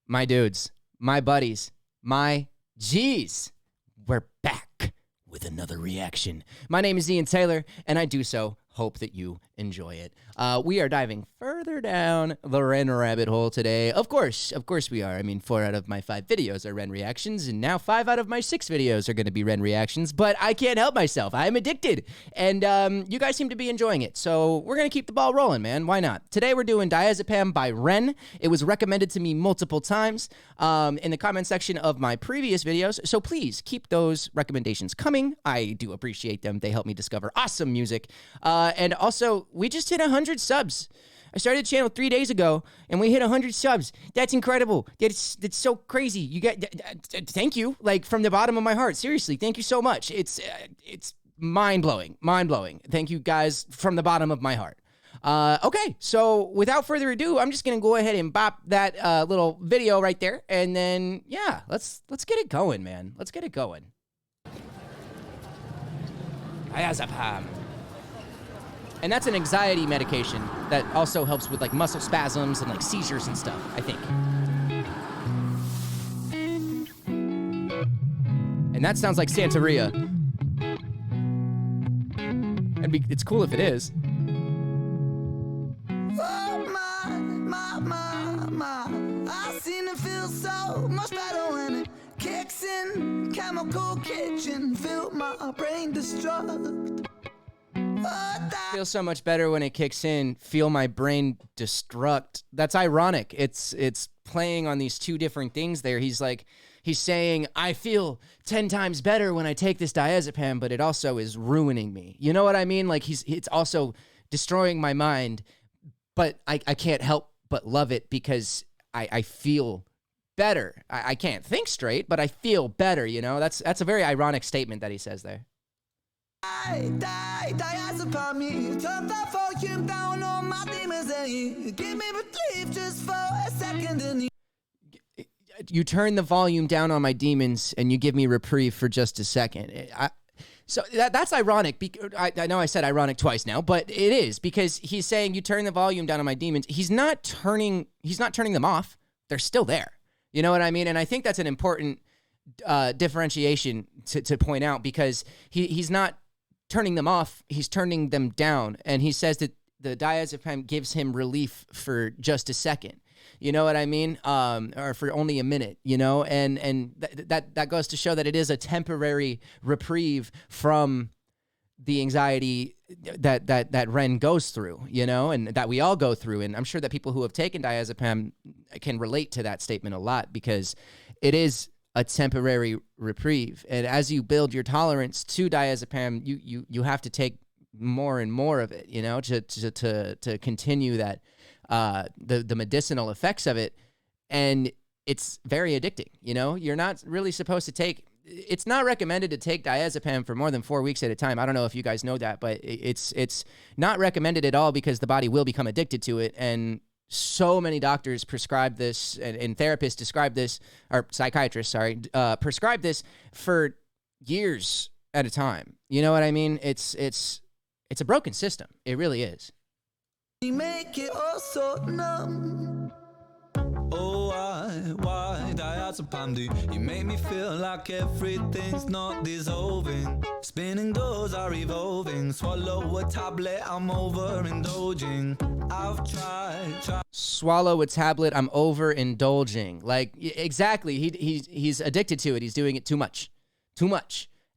my dudes, my buddies, my G's. We're back with another reaction. My name is Ian Taylor, and I do so hope that you enjoy it. We are diving further down the Ren rabbit hole today. Of course we are. I mean, 4 out of my 5 videos are Ren reactions, and now 5 out of my 6 videos are going to be Ren reactions, but I can't help myself. I'm addicted, and you guys seem to be enjoying it, so we're going to keep the ball rolling, man. Why not? Today we're doing Diazepam by Ren. It was recommended to me multiple times in the comment section of my previous videos, so please keep those recommendations coming. I do appreciate them. They help me discover awesome music. And also, we just hit 100 subs. I started the channel 3 days ago, and we hit 100 subs. That's incredible. That's so crazy. You get, thank you, like from the bottom of my heart. Seriously, thank you so much. It's mind blowing. Thank you guys from the bottom of my heart. Okay, so without further ado, I'm just gonna go ahead and bop that little video right there, and then yeah, let's get it going, man. Let's get it going. Diazepam. And that's an anxiety medication that also helps with like muscle spasms and like seizures and stuff, I think. And that sounds like Santeria. It's cool if it is. Oh my, I seem to feel so much better when it kicks in. Chemical kitchen, feel my brain destruct. Feel so much better when it kicks in. Feel my brain destruct. That's ironic. It's playing on these two different things there. He's saying, I feel 10 times better when I take this diazepam, but it also is ruining me. You know what I mean? Like it's also destroying my mind, but I can't help but love it because I feel better. I can't think straight, but I feel better, you know? That's a very ironic statement that he says there. Diazepam me, turn that volume down on my demons and give me relief just for a second. And you turn the volume down on my demons and you give me reprieve for just a second. So that's ironic. I know I said ironic twice now, but it is because he's saying you turn the volume down on my demons. He's not turning them off. They're still there. You know what I mean? And I think that's an important differentiation to point out because he's not turning them off, he's turning them down. And he says that the diazepam gives him relief for just a second. You know what I mean? Or for only a minute, you know? And that goes to show that it is a temporary reprieve from the anxiety that Ren goes through, you know, and that we all go through. And I'm sure that people who have taken diazepam can relate to that statement a lot because it is a temporary reprieve. And as you build your tolerance to diazepam, you have to take more and more of it, you know, to continue that the medicinal effects of it. And it's very addicting, you know. You're not really supposed to take, it's not recommended to take diazepam for more than 4 weeks at a time. I don't know if you guys know that, but it's not recommended at all because the body will become addicted to it. And so many doctors prescribe this and therapists describe this, or psychiatrists, sorry, prescribe this for years at a time. You know what I mean? It's a broken system. It really is. you make it all so numb. Oh, why diazepam do you make me feel like everything's not dissolving? Spinning doors are evolving. Swallow a tablet, I'm overindulging. I've tried. Swallow a tablet, I'm overindulging. Like, exactly. He's addicted to it. He's doing it too much.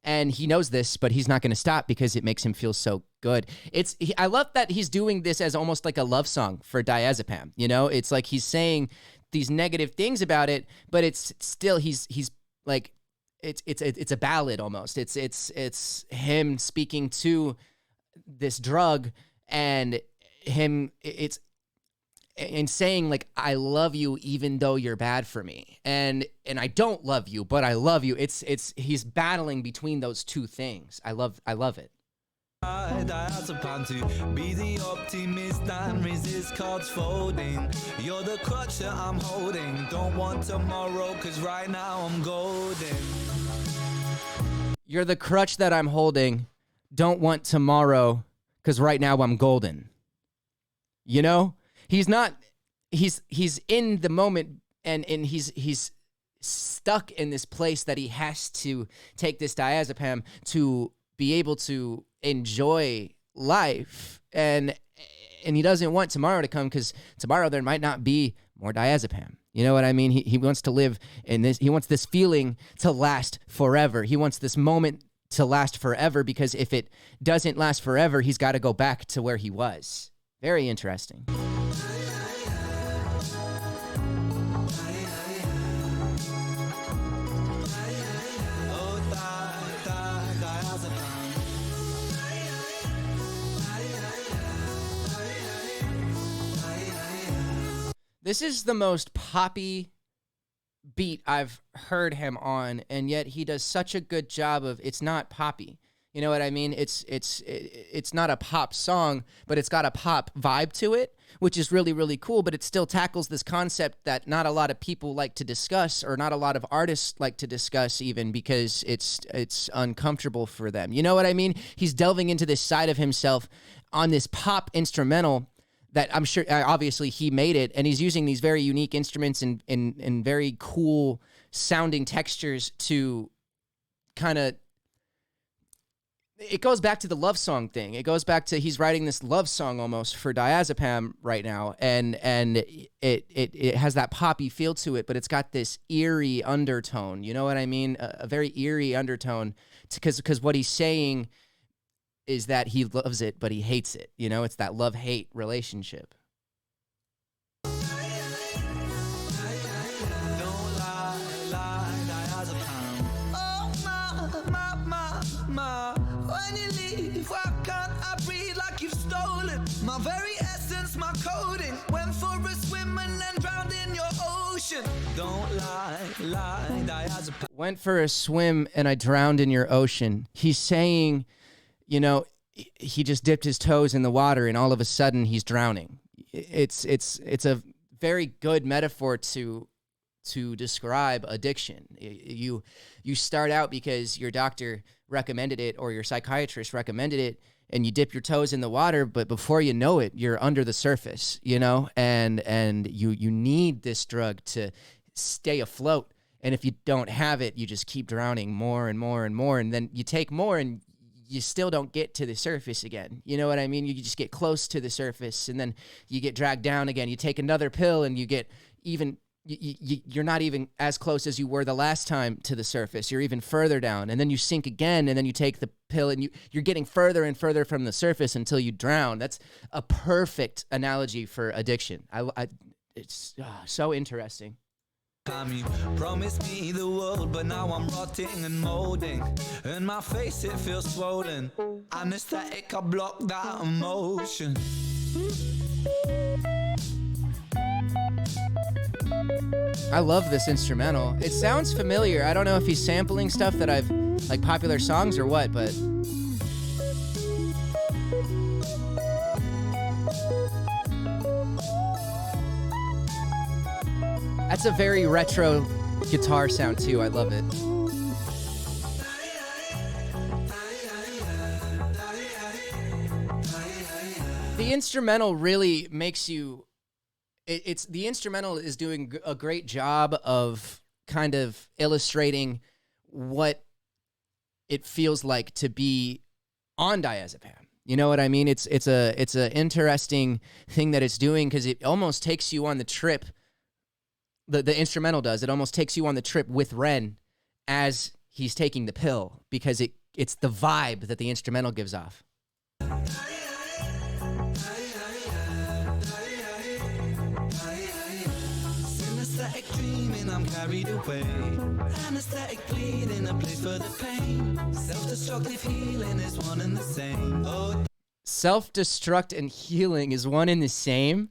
And he knows this, but he's not going to stop because it makes him feel so good. I love that he's doing this as almost like a love song for diazepam. You know, it's like he's saying these negative things about it, but it's still he's like it's a ballad almost. It's him speaking to this drug and him and saying like, I love you even though you're bad for me. And I don't love you, but I love you. He's battling between those two things. I love it. Diazepam to be the optimist and resist cards folding. You're the crutch that I'm holding. Don't want tomorrow, cause right now I'm golden. You're the crutch that I'm holding. Don't want tomorrow, cause right now I'm golden. You know? He's in the moment and he's stuck in this place that he has to take this diazepam to be able to enjoy life, and he doesn't want tomorrow to come, because tomorrow there might not be more diazepam. You know what I mean? He wants to live in this. He wants this feeling to last forever. He wants this moment to last forever, because if it doesn't last forever, he's got to go back to where he was. Very interesting. This is the most poppy beat I've heard him on, and yet he does such a good job of, it's not poppy. You know what I mean? It's not a pop song, but it's got a pop vibe to it, which is really, really cool, but it still tackles this concept that not a lot of people like to discuss, or not a lot of artists like to discuss even, because it's uncomfortable for them. You know what I mean? He's delving into this side of himself on this pop instrumental that I'm sure, obviously, he made it, and he's using these very unique instruments and very cool sounding textures to kind of, it goes back to the love song thing. It goes back to, he's writing this love song almost for Diazepam right now, and it has that poppy feel to it, but it's got this eerie undertone. You know what I mean? A very eerie undertone, because what he's saying is that he loves it, but he hates it. You know, it's that love-hate relationship. When you leave, why can't I breathe like you've stolen my very essence, my coding? Went for a swim and then drowned in your ocean. Don't lie, diazepam. Went for a swim and I drowned in your ocean. He's saying, you know, he just dipped his toes in the water and all of a sudden he's drowning. It's a very good metaphor to describe addiction. You start out because your doctor recommended it or your psychiatrist recommended it, and you dip your toes in the water, but before you know it, you're under the surface, you know, and you need this drug to stay afloat. And if you don't have it, you just keep drowning more and more and more, and then you take more and you still don't get to the surface again. You know what I mean? You just get close to the surface, and then you get dragged down again. You take another pill and you get even, you're not even as close as you were the last time to the surface. You're even further down, and then you sink again, and then you take the pill, and you're getting further and further from the surface until you drown. That's a perfect analogy for addiction. It's so interesting. You promised me the world, but now I'm rotting and molding. In my face it feels swollen. Anesthetic, I block that emotion. I love this instrumental. It sounds familiar. I don't know if he's sampling stuff that I've, like popular songs or what, but that's a very retro guitar sound too. I love it. The instrumental really makes you, the instrumental is doing a great job of kind of illustrating what it feels like to be on diazepam. You know what I mean? It's a interesting thing that it's doing, because it almost takes you on the trip. The instrumental does. It almost takes you on the trip with Ren as he's taking the pill, because it's the vibe that the instrumental gives off. Synesthetic dreaming, I'm carried away. Anesthetic bleeding, a place for the pain. Self-destructive healing is one and the same. Oh. Self-destruct and healing is one and the same?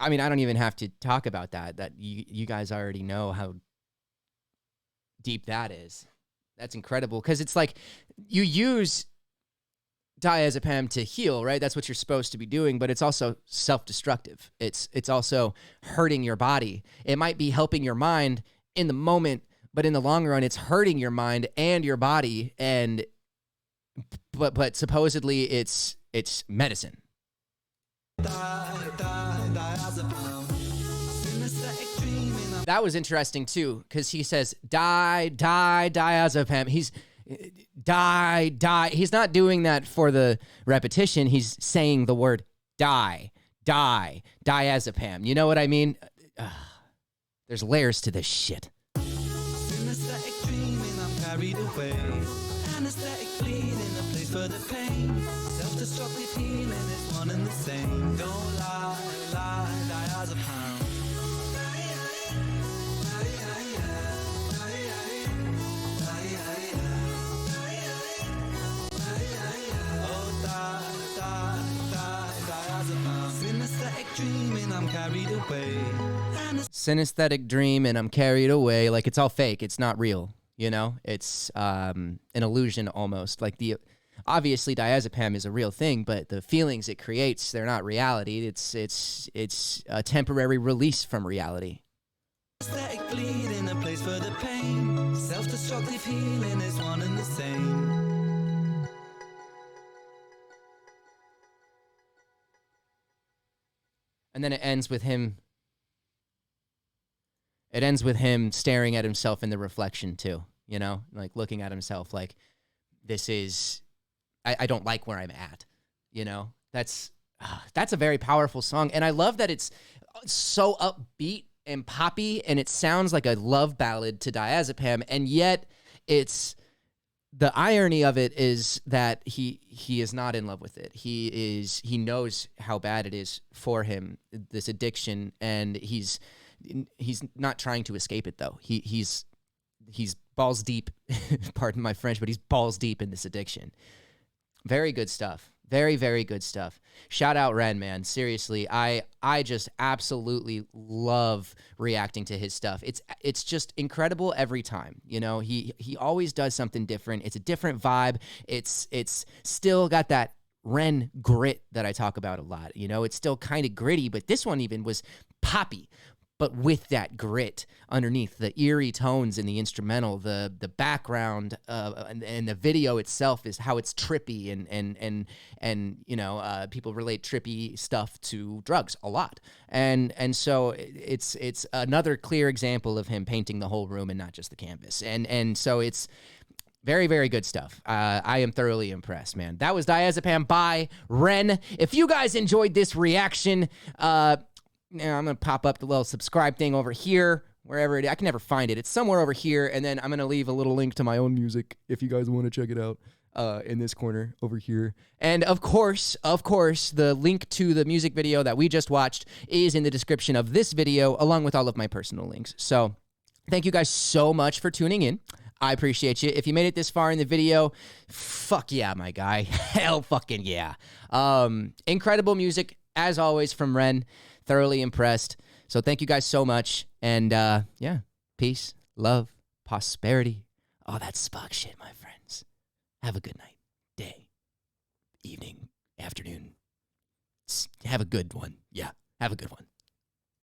I mean, I don't even have to talk about that. That you guys already know how deep that is. That's incredible, because it's like you use diazepam to heal, right? That's what you're supposed to be doing, but it's also self-destructive. It's also hurting your body. It might be helping your mind in the moment, but in the long run, it's hurting your mind and your body. And but supposedly it's medicine. Diazepam. That was interesting too, because he says diazepam. He's die. He's not doing that for the repetition. He's saying the word diazepam. You know what I mean? There's layers to this shit. Synesthetic dreaming, I'm carried away. Anesthetic bleeding, a place for the pain. Self-destructive healing is one and the same. Don't lie, diazepam. Synesthetic dreaming, I'm carried away. Synesthetic dream and I'm carried away. Like, it's all fake. It's not real. You know, it's an illusion almost. Like, obviously diazepam is a real thing, but the feelings it creates, they're not reality. It's a temporary release from reality. Aesthetic bleeding, a place for the pain. Self-destructive healing is one and the same. And then it ends with him. It ends with him staring at himself in the reflection too. You know, like looking at himself like, this is, I don't like where I'm at. You know, that's a very powerful song. And I love that it's so upbeat and poppy, and it sounds like a love ballad to diazepam. And yet it's, the irony of it is that he is not in love with it. He knows how bad it is for him, this addiction, and he's not trying to escape it though. He's balls deep, pardon my French, but he's balls deep in this addiction. Very good stuff. Very, very good stuff. Shout out Ren, man. Seriously, I just absolutely love reacting to his stuff. It's just incredible every time. You know, he always does something different. It's a different vibe. It's still got that Ren grit that I talk about a lot. You know, it's still kind of gritty, but this one even was poppy, but with that grit underneath, the eerie tones in the instrumental, the background, and the video itself is how it's trippy, and you know, people relate trippy stuff to drugs a lot, and so it's another clear example of him painting the whole room and not just the canvas, and so it's very, very good stuff. I am thoroughly impressed, man. That was Diazepam by Ren. If you guys enjoyed this reaction, now I'm going to pop up the little subscribe thing over here, wherever it is. I can never find it. It's somewhere over here, and then I'm going to leave a little link to my own music if you guys want to check it out in this corner over here. And of course, the link to the music video that we just watched is in the description of this video, along with all of my personal links. So thank you guys so much for tuning in. I appreciate you. If you made it this far in the video, fuck yeah, my guy. Hell fucking yeah. Incredible music, as always, from Ren. Thoroughly impressed. So thank you guys so much. And yeah, peace, love, prosperity, all that Spock shit, my friends. Have a good night, day, evening, afternoon. Have a good one. Yeah, have a good one.